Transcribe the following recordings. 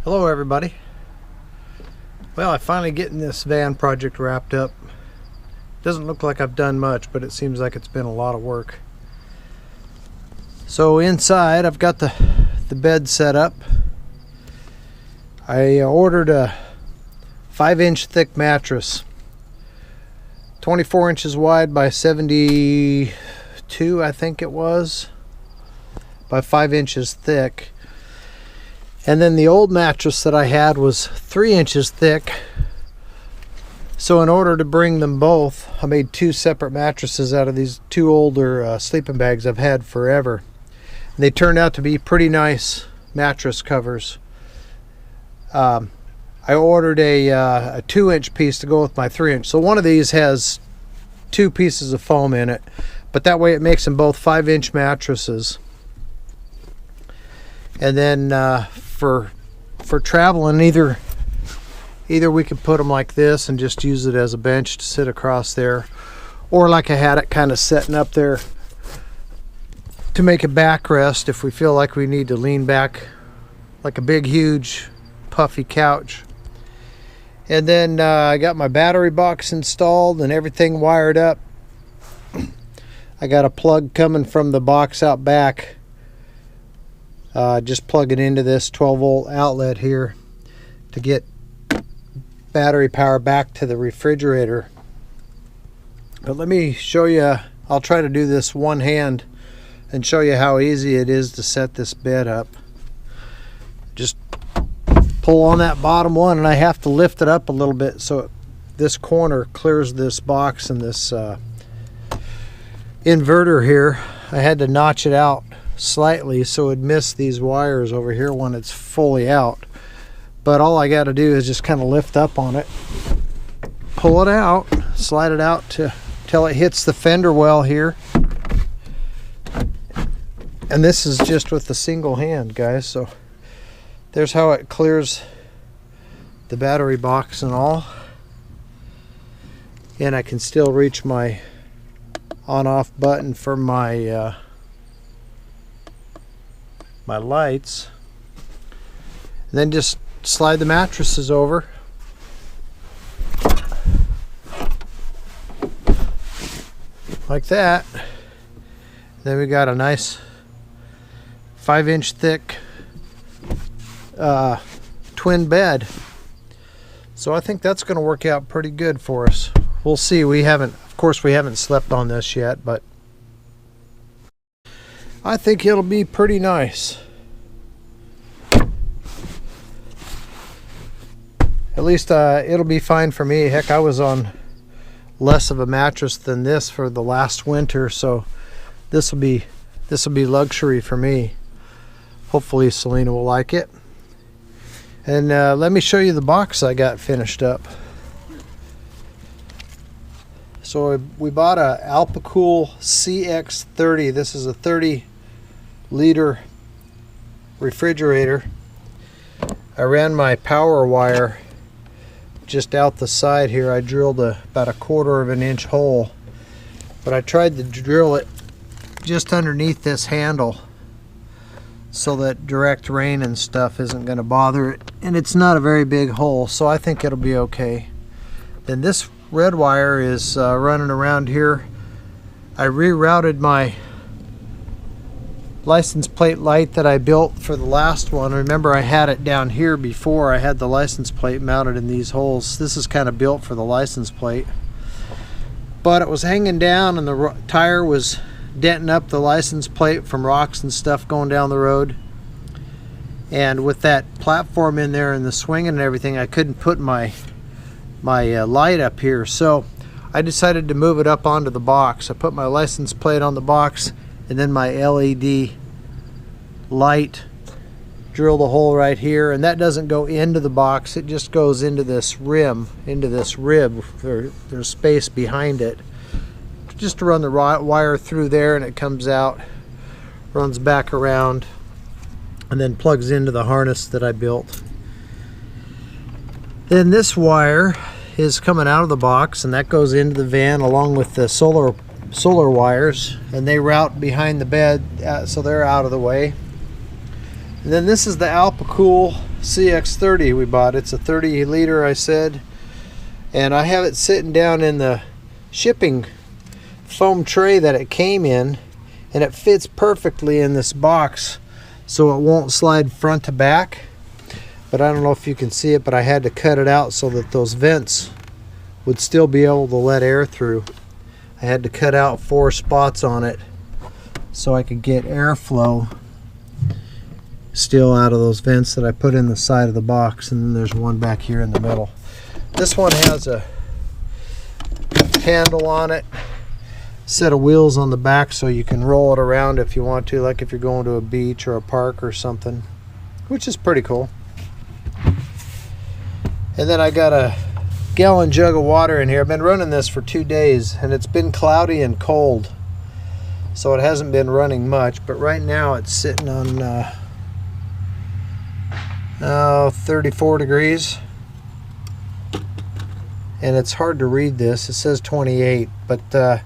Hello everybody. Well, I'm finally getting this van project wrapped up. Doesn't look like I've done much, but it seems like it's been a lot of work. So inside I've got the bed set up. I ordered a 5-inch thick mattress, 24 inches wide by 72 I think it was, by 5 inches thick. And then the old mattress that I had was 3 inches thick. So in order to bring them both, I made two separate mattresses out of these two older sleeping bags I've had forever. And they turned out to be pretty nice mattress covers. I ordered a 2-inch piece to go with my 3-inch. So one of these has 2 pieces of foam in it, but that way it makes them both 5-inch mattresses. And then for traveling, either we could put them like this and just use it as a bench to sit across there, or like I had it kind of setting up there to make a backrest if we feel like we need to lean back like a big huge puffy couch. And then I got my battery box installed and everything wired up. I got a plug coming from the box out back. Just plug it into this 12-volt outlet here to get battery power back to the refrigerator. But let me show you, I'll try to do this one hand and show you how easy it is to set this bed up. Just pull on that bottom one, and I have to lift it up a little bit so this corner clears this box and this inverter here. I had to notch it out slightly so it'd miss these wires over here when it's fully out. But all I got to do is just kind of lift up on it, pull it out, slide it out till it hits the fender well here. And this is just with the single hand, guys. So there's how it clears the battery box and all. And I can still reach my on-off button for my my lights. And then just slide the mattresses over. Like that. Then we got a nice 5-inch thick twin bed. So I think that's going to work out pretty good for us. We'll see. Of course we haven't slept on this yet, but I think it'll be pretty nice. At least it'll be fine for me. Heck, I was on less of a mattress than this for the last winter, so this will be luxury for me. Hopefully Selena will like it. And let me show you the box I got finished up. So we bought a Alpicool CX30. This is a 30-liter refrigerator. I ran my power wire just out the side here. I drilled about a 1/4 of an inch hole, but I tried to drill it just underneath this handle so that direct rain and stuff isn't going to bother it, and it's not a very big hole, so I think it'll be okay. Then this red wire is running around here. I rerouted my license plate light that I built for the last one. Remember, I had it down here before. I had the license plate mounted in these holes. This is kind of built for the license plate, but it was hanging down and the tire was denting up the license plate from rocks and stuff going down the road. And with that platform in there and the swinging and everything, I couldn't put my light up here, so I decided to move it up onto the box. I put my license plate on the box and then my LED light, drilled a hole right here, and that doesn't go into the box, it just goes into this rim, into this rib. There's space behind it just to run the wire through there, and it comes out, runs back around, and then plugs into the harness that I built. Then this wire is coming out of the box, and that goes into the van along with the solar wires, and they route behind the bed, so they're out of the way. And then this is the Alpicool CX30 we bought. It's a 30 liter, I said, and I have it sitting down in the shipping foam tray that it came in, and it fits perfectly in this box, so it won't slide front to back. But I don't know if you can see it, but I had to cut it out so that those vents would still be able to let air through. I had to cut out 4 spots on it so I could get airflow still out of those vents that I put in the side of the box, and then there's one back here in the middle. This one has a handle on it, set of wheels on the back so you can roll it around if you want to, like if you're going to a beach or a park or something, which is pretty cool. And then I got a gallon jug of water in here. I've been running this for 2 days, and it's been cloudy and cold, so it hasn't been running much, but right now it's sitting on 34 degrees, and it's hard to read this. It says 28, but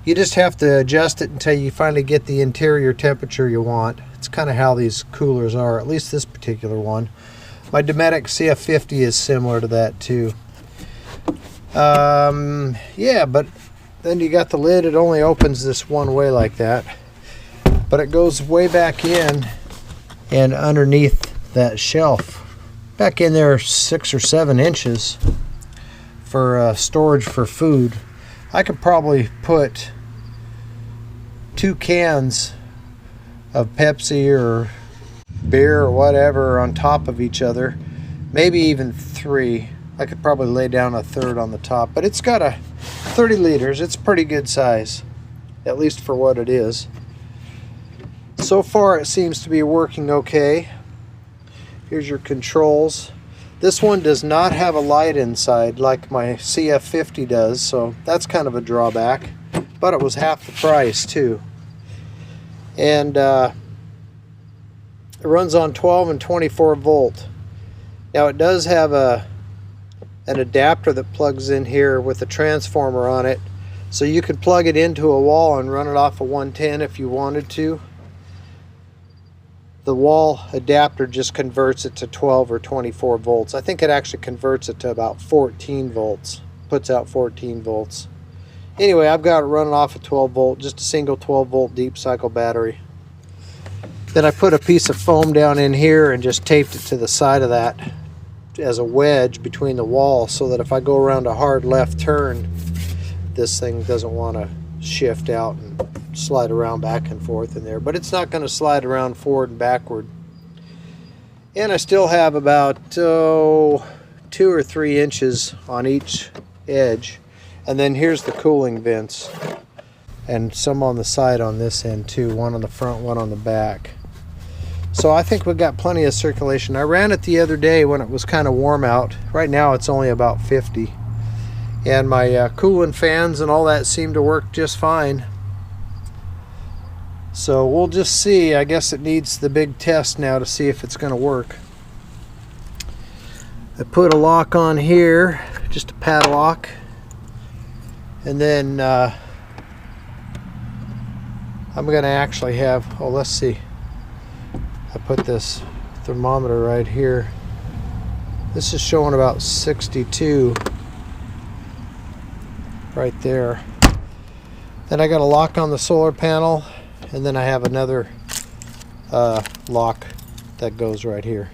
you just have to adjust it until you finally get the interior temperature you want. It's kind of how these coolers are, at least this particular one. My Dometic CF50 is similar to that too. Yeah, but then you got the lid. It only opens this one way like that, but it goes way back in and underneath that shelf, back in there 6 or 7 inches for storage for food. I could probably put 2 cans of Pepsi or beer or whatever on top of each other, maybe even 3. I could probably lay down a third on the top, but it's got a 30 liters. It's pretty good size, at least for what it is. So far it seems to be working okay. Here's your controls. This one does not have a light inside like my CF50 does, so that's kind of a drawback, but it was half the price too. And it runs on 12 and 24 volt. Now it does have an adapter that plugs in here with a transformer on it, so you could plug it into a wall and run it off a 110 if you wanted to. The wall adapter just converts it to 12 or 24 volts. I think it actually converts it to about 14 volts, puts out 14 volts. Anyway, I've got it running off a 12 volt, just a single 12 volt deep cycle battery. Then I put a piece of foam down in here and just taped it to the side of that as a wedge between the wall, so that if I go around a hard left turn, this thing doesn't want to shift out and slide around back and forth in there. But it's not going to slide around forward and backward. And I still have about 2 or 3 inches on each edge. And then here's the cooling vents, and some on the side on this end too, one on the front, one on the back. So I think we got plenty of circulation. I ran it the other day when it was kind of warm out. Right now it's only about 50. And my cooling fans and all that seem to work just fine. So we'll just see. I guess it needs the big test now to see if it's going to work. I put a lock on here, just a padlock. And then I'm going to actually have, let's see. I put this thermometer right here. This is showing about 62 right there. Then I got a lock on the solar panel, and then I have another lock that goes right here.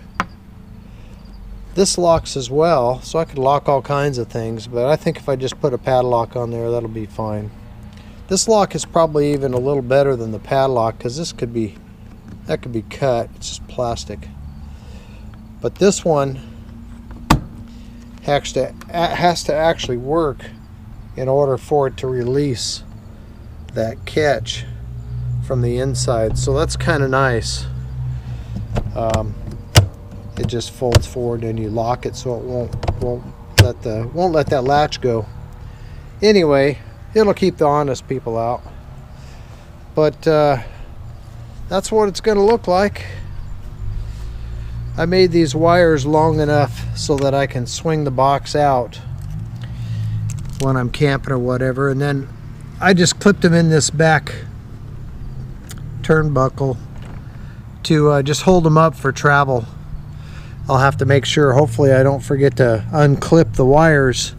This locks as well, so I could lock all kinds of things, but I think if I just put a padlock on there, that'll be fine. This lock is probably even a little better than the padlock, because this could be, that could be cut. It's just plastic. But this one has to actually work in order for it to release that catch from the inside. So that's kind of nice. It just folds forward and you lock it so it won't let that latch go. Anyway, it'll keep the honest people out. But that's what it's going to look like. I made these wires long enough so that I can swing the box out when I'm camping or whatever, and then I just clipped them in this back turnbuckle to just hold them up for travel. I'll have to make sure, hopefully I don't forget to unclip the wires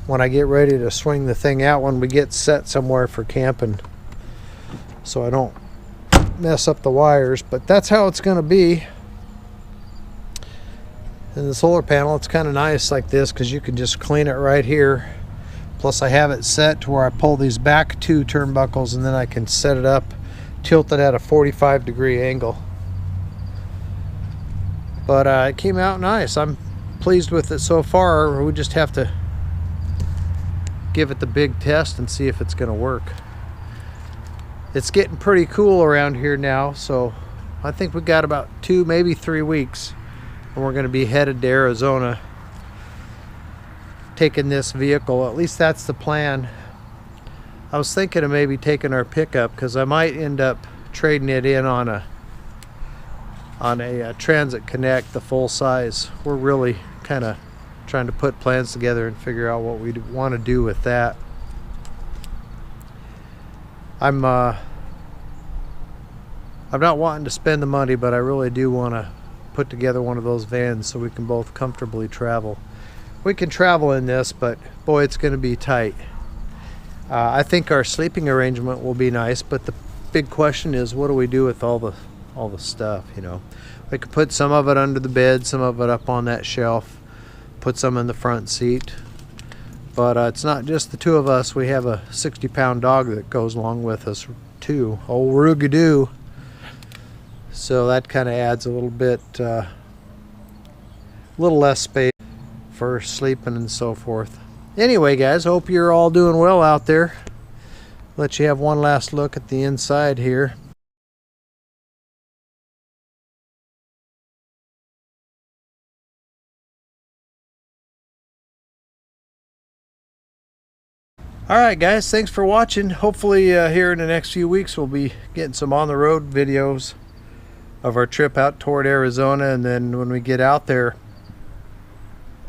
when I get ready to swing the thing out when we get set somewhere for camping, so I don't mess up the wires. But that's how it's going to be. And the solar panel, it's kind of nice like this because you can just clean it right here. Plus I have it set to where I pull these back 2 turnbuckles and then I can set it up, tilt it at a 45-degree angle. But it came out nice. I'm pleased with it so far. We just have to give it the big test and see if it's going to work. It's getting pretty cool around here now, so I think we got about 2, maybe 3 weeks, and we're going to be headed to Arizona taking this vehicle. At least that's the plan. I was thinking of maybe taking our pickup because I might end up trading it in on a Transit Connect, the full size. We're really kind of trying to put plans together and figure out what we want to do with that. I'm not wanting to spend the money, but I really do want to put together one of those vans so we can both comfortably travel. We can travel in this, but boy, it's going to be tight. I think our sleeping arrangement will be nice, but the big question is, what do we do with all the stuff? You know, we could put some of it under the bed, some of it up on that shelf, put some in the front seat. But it's not just the 2 of us. We have a 60-pound dog that goes along with us too, old Rerouted. So that kind of adds a little bit, little less space for sleeping and so forth. Anyway, guys, hope you're all doing well out there. Let you have one last look at the inside here. Alright guys, thanks for watching. Hopefully here in the next few weeks we'll be getting some on the road videos of our trip out toward Arizona, and then when we get out there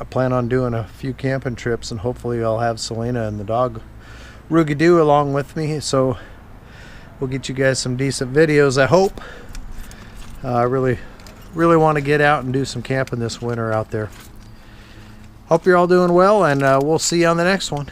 I plan on doing a few camping trips, and hopefully I'll have Selena and the dog Roogidoo along with me, so we'll get you guys some decent videos, I hope. I really want to get out and do some camping this winter out there. Hope you're all doing well, and we'll see you on the next one.